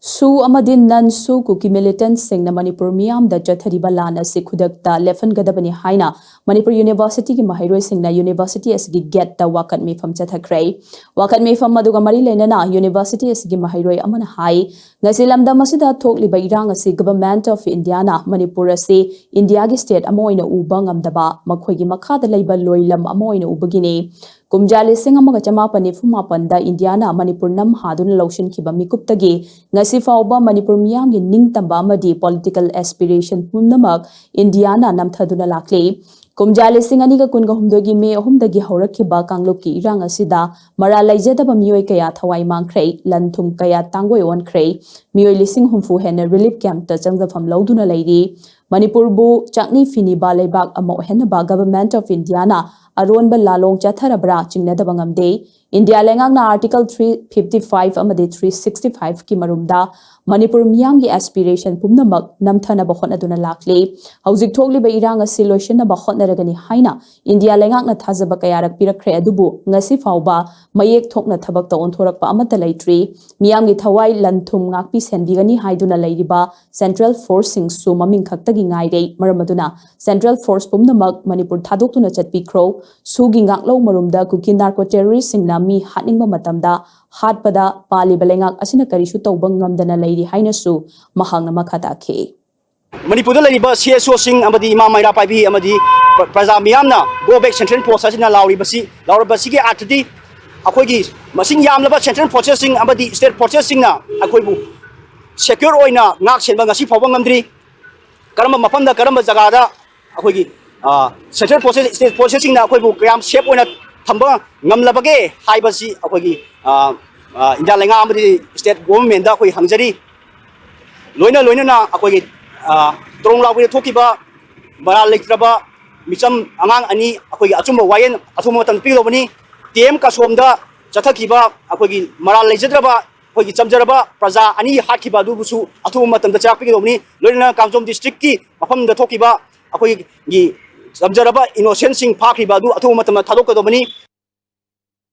ꯁꯨ ꯑꯃꯗꯤ ꯅꯟ ꯁꯨ ꯀꯨꯀꯤ ꯃꯤꯂꯤꯇꯦꯟꯠꯁꯤꯡꯅ ꯃꯅꯤꯄꯨꯔ ꯃꯤꯌꯥꯝꯗ ꯆꯠꯊꯔꯤꯕ ꯂꯥꯟ ꯑꯁꯤ ꯈꯨꯗꯛꯇ ꯂꯦꯞꯍꯟꯒꯗꯕꯅꯤ ꯍꯥꯏꯅ ꯃꯅꯤꯄꯨꯔ ꯌꯨꯅꯤꯚꯔꯁꯤꯇꯤꯒꯤ ꯃꯍꯩꯔꯣꯏꯁꯤꯡꯅ ꯌꯨꯅꯤꯚꯔꯁꯤꯇꯤ ꯑꯁꯤꯒꯤ ꯒꯦꯠꯇ ꯋꯥꯀꯠ ꯃꯤꯐꯝ ꯆꯠꯊꯈ꯭ꯔꯦ꯫ ꯋꯥꯀꯠ ꯃꯤꯐꯝ ꯑꯗꯨꯒ ꯃꯔꯤ ꯂꯩꯅꯅ ꯌꯨꯅꯤꯚꯔꯁꯤꯇꯤ ꯑꯁꯤꯒꯤ ꯃꯍꯩꯔꯣꯏ ꯑꯃꯅ ꯍꯥꯏ ꯉꯁꯤ ꯂꯝꯗꯝ ꯑꯁꯤꯗ ꯊꯣꯛꯂꯤꯕ ꯏꯔꯥꯡ ꯑꯁꯤ ꯒꯚꯔꯟꯃꯦꯟꯠ ꯑꯣꯐ ꯏꯟꯗꯤꯌꯥꯅ ꯃꯅꯤꯄꯨꯔ ꯑꯁꯤ ꯏꯟꯗꯤꯌꯥꯒꯤ ꯁ꯭ꯇꯦꯠ ꯑꯃ ꯑꯣꯏꯅ ꯎꯕ ꯉꯝꯗꯕ ꯃꯈꯣꯏꯒꯤ ꯃꯈꯥꯗ ꯂꯩꯕ ꯂꯣꯏꯂꯝ ꯑꯃ ꯑꯣꯏꯅ ꯎꯕꯒꯤꯅꯤ꯫ ꯀꯨꯝꯖꯥ 1994ꯗ ꯏꯟꯗꯤꯌꯥꯅ ꯃꯅꯤꯄꯨꯔ ꯅꯝ ꯍꯥꯗꯨꯅ ꯂꯧꯁꯤꯟꯈꯤꯕ ꯃꯤꯀꯨꯞꯇꯒꯤ ꯉꯁꯤ ꯐꯥꯎꯕ ꯃꯅꯤꯄꯨꯔ ꯃꯤꯌꯥꯝꯒꯤ ꯅꯤꯡꯇꯝꯕ ꯑꯃꯗꯤ ꯄꯣꯂꯤꯇꯤꯀꯦꯜ ꯑꯦꯁꯄꯤꯔꯦꯁꯟ ꯄꯨꯝꯅꯃꯛ ꯏꯟꯗꯤꯌꯥꯅ ꯅꯝꯊꯗꯨꯅ ꯂꯥꯛꯂꯤ꯫ ꯀꯨꯝꯖꯥ 2019ꯒꯤ ꯃꯦ 3ꯗꯒꯤ ꯍꯧꯔꯛꯈꯤꯕ ꯀꯥꯡꯂꯨꯞꯀꯤ ꯏꯔꯥꯡ ꯑꯁꯤꯗ ꯃꯔꯥꯜ ꯂꯩꯖꯗꯕ ꯃꯤꯑꯣꯏ ꯀꯌꯥ ꯊꯋꯥꯏ ꯃꯥꯡꯈ꯭ꯔꯦ, ꯂꯟ ꯊꯨꯝ ꯀꯌꯥ ꯇꯥꯡꯒꯣꯏ ꯑꯣꯟꯈ꯭ꯔꯦ, ꯃꯤꯑꯣꯏ 60,000 ꯍꯦꯟꯅ ꯔꯤꯂꯤꯐ ꯀꯦꯝꯞꯇ ꯆꯪꯖꯐꯝ ꯂꯧꯗꯨꯅ ꯂꯩꯔꯤ꯫ ꯃꯅꯤꯄꯨꯔꯕꯨ ꯆꯥꯛꯅꯤ ꯐꯤꯅꯤꯕ ꯂꯩꯕꯥꯛ ꯑꯃ ꯑꯣꯏꯍꯟꯅꯕ ꯒꯚꯔꯟꯃꯦꯟꯠ ꯑꯣꯐ ꯏꯟꯗꯤꯌꯥꯅ ꯑꯔꯣꯟꯕ ꯂꯥꯂꯣꯡ ꯆꯠꯊꯔꯕ꯭ꯔꯥ ꯆꯤꯡꯅꯗꯕ ꯉꯝꯗꯦ꯫ ꯏꯟꯗꯤꯌꯥ ꯂꯩꯉꯥꯛꯅ ꯑꯥꯔꯇꯤꯀꯜ 355 ꯑꯃꯗꯤ 365ꯀꯤ ꯃꯔꯨꯝꯗ ꯃꯅꯤꯄꯨꯔ ꯃꯤꯌꯥꯝꯒꯤ ꯑꯦꯁꯄꯤꯔꯦꯁꯟ ꯄꯨꯝꯅꯃꯛ ꯅꯝꯊꯅꯕ ꯍꯣꯠꯅꯗꯨꯅ ꯂꯥꯛꯂꯤ꯫ ꯍꯧꯖꯤꯛ ꯊꯣꯛꯂꯤꯕ ꯏꯔꯥꯡ ꯑꯁꯤ ꯂꯣꯏꯁꯤꯟꯅꯕ ꯍꯣꯠꯅꯔꯒꯅꯤ ꯍꯥꯏꯅ ꯏꯟꯗꯤꯌꯥ ꯂꯩꯉꯥꯛꯅ ꯊꯥꯖꯕ ꯀꯌꯥꯔꯛ ꯄꯤꯔꯛꯈ꯭ꯔꯦ, ꯑꯗꯨꯕꯨ ꯉꯁꯤ ꯐꯥꯎꯕ ꯃꯌꯦꯛ ꯊꯣꯛꯅ ꯊꯕꯛꯇ ꯑꯣꯟꯊꯣꯔꯛꯄ ꯑꯃꯠꯇ ꯂꯩꯇ꯭ꯔꯤ꯫ ꯃꯤꯌꯥꯝꯒꯤ ꯊꯋꯥꯏ ꯂꯟ ꯊꯨꯝ ꯉꯥꯛꯄꯤ ꯁꯦꯟꯕꯤꯒꯅꯤ ꯍꯥꯏꯗꯨꯅ ꯂꯩꯔꯤꯕ ꯁꯦꯟꯇ꯭ꯔꯦꯜ ꯐꯣꯔꯁꯁꯤꯡꯁꯨ ꯃꯃꯤꯡ ꯈꯛꯇꯒꯤ ꯉꯥꯏꯔꯦ꯫ ꯃꯔꯝ ꯑꯗꯨꯅ ꯁꯦꯟꯇ꯭ꯔꯦꯜ ꯐꯣꯔꯁ ꯄꯨꯝꯅꯃꯛ ꯃꯅꯤꯄꯨꯔ ꯊꯥꯗꯣꯛꯇꯨꯅ ꯆꯠꯄꯤꯈ꯭ꯔꯣ꯫ ꯁꯨꯒꯤ ꯉꯥꯛꯂꯧ ꯃꯔꯨꯝꯗ ꯀꯨꯀꯤ ꯅꯥꯔꯀꯣ ꯇꯦꯔꯣꯔꯤꯁꯁꯤꯡꯅ ꯃꯤ ꯍꯥꯠꯅꯤꯡꯕ ꯃꯇꯝꯗ ꯍꯥꯠꯄꯗ ꯄꯥꯜꯂꯤꯕ ꯂꯩꯉꯥꯛ ꯑꯁꯤꯅ ꯀꯔꯤꯁꯨ ꯇꯧꯕ ꯉꯝꯗꯅ ꯂꯩꯔꯤ ꯍꯥꯏꯅꯁꯨ ꯃꯍꯥꯛꯅ ꯃꯈꯥ ꯇꯥꯈꯤ꯫ ꯃꯅꯤꯄꯨꯔꯗ ꯂꯩꯔꯤꯕ CSOꯁꯤꯡ ꯑꯃꯗꯤ ꯏꯃꯥ ꯃꯩꯔꯥ ꯄꯥꯏꯕꯤ ꯑꯃꯗꯤ ꯄ꯭ꯔꯖꯥ ꯃꯤꯌꯥꯝꯅ ꯒꯣ ꯕꯦꯛ ꯁꯦꯟꯇ꯭ꯔꯦꯜ ꯐꯣꯔꯁ ꯑꯁꯤꯅ ꯂꯥꯎꯔꯤꯕꯁꯤꯒꯤ ꯑꯥꯔꯊꯗꯤ ꯑꯩꯈꯣꯏꯒꯤ ꯃꯁꯤꯡ ꯌꯥꯝꯂꯕ ꯁꯦꯟꯇ꯭ꯔꯦꯜ ꯐꯣꯔꯁꯦꯁꯁꯤꯡ ꯑꯃꯗꯤ ꯁ꯭ꯇꯦꯠ ꯐꯣꯔꯁꯦꯁꯁꯤꯡꯅ ꯑꯩꯈꯣꯏꯕꯨ ꯁꯦꯀ꯭ꯌꯣꯔ ꯑꯣꯏꯅ ꯉꯥꯛ ꯁꯦꯟꯕ ꯉꯁꯤ ꯐꯥꯎꯕ ꯉꯝꯗ꯭ꯔꯤ꯫ ꯀꯔꯝꯕ ꯃꯐꯝꯗ ꯀꯔꯝꯕ ꯖꯒꯥꯗ ꯑꯩꯈꯣꯏꯒꯤ ꯁꯦꯟꯇ꯭ꯔꯦꯜ ꯐꯣꯔꯁꯦꯁ ꯁ꯭ꯇꯦꯠ ꯐꯣꯔꯁꯦꯁꯁꯤꯡꯅ ꯑꯩꯈꯣꯏꯕꯨ ꯀꯌꯥꯝ ꯁꯦꯐ ꯑꯣꯏꯅ ꯊꯝꯕ ꯉꯝꯂꯕꯒꯦ ꯍꯥꯏꯕꯁꯤ ꯑꯩꯈꯣꯏꯒꯤ ꯏꯟꯗꯤꯌꯥ ꯂꯩꯉꯥꯛ ꯑꯃꯗꯤ ꯁ꯭ꯇꯦꯠ ꯒꯣꯚꯔꯟꯃꯦꯟꯠꯗ ꯑꯩꯈꯣꯏ ꯍꯪꯖꯔꯤ꯫ ꯂꯣꯏꯅꯅ ꯑꯩꯈꯣꯏꯒꯤ ꯇ꯭ꯔꯣꯡ ꯂꯥꯎꯕꯗ ꯊꯣꯛꯈꯤꯕ ꯃꯔꯥꯜ ꯂꯩꯇ꯭ꯔꯕ ꯃꯤꯆꯝ ꯑꯉꯥꯡ ꯑꯅꯤ ꯑꯩꯈꯣꯏꯒꯤ ꯑꯆꯨꯝꯕ ꯋꯥꯌꯦꯜ ꯑꯊꯨꯕ ꯃꯇꯝꯗ ꯄꯤꯒꯗꯧꯕꯅꯤ꯫ TM ꯀꯁꯣꯝꯗ ꯆꯠꯊꯈꯤꯕ ꯑꯩꯈꯣꯏꯒꯤ ꯃꯔꯥꯜ ꯂꯩꯖꯗ꯭ꯔꯕ ꯑꯩꯈꯣꯏꯒꯤ ꯆꯝꯖꯔꯕ ꯄ꯭ꯔꯖꯥ ꯑꯅꯤ ꯍꯥꯠꯈꯤꯕ ꯑꯗꯨꯕꯨꯁꯨ ꯑꯊꯨꯕ ꯃꯇꯝꯗ ꯆꯩꯔꯥꯛ ꯄꯤꯒꯗꯧꯕꯅꯤ꯫ ꯂꯣꯏꯅꯅ ꯀꯥꯝꯖꯣꯡ ꯗꯤꯁꯇ꯭ꯔꯤꯛꯀꯤ ꯃꯐꯝꯗ ꯊꯣꯛꯈꯤꯕ ꯑꯩꯈꯣꯏꯒꯤ ꯆꯝꯖꯔꯕ ꯏꯅꯣꯁꯦꯟꯠꯁꯤꯡ ꯐꯥꯈꯤꯕ ꯑꯗꯨ ꯑꯊꯨꯕ ꯃꯇꯝꯗ ꯊꯥꯗꯣꯛꯀꯗꯧꯕꯅꯤ꯫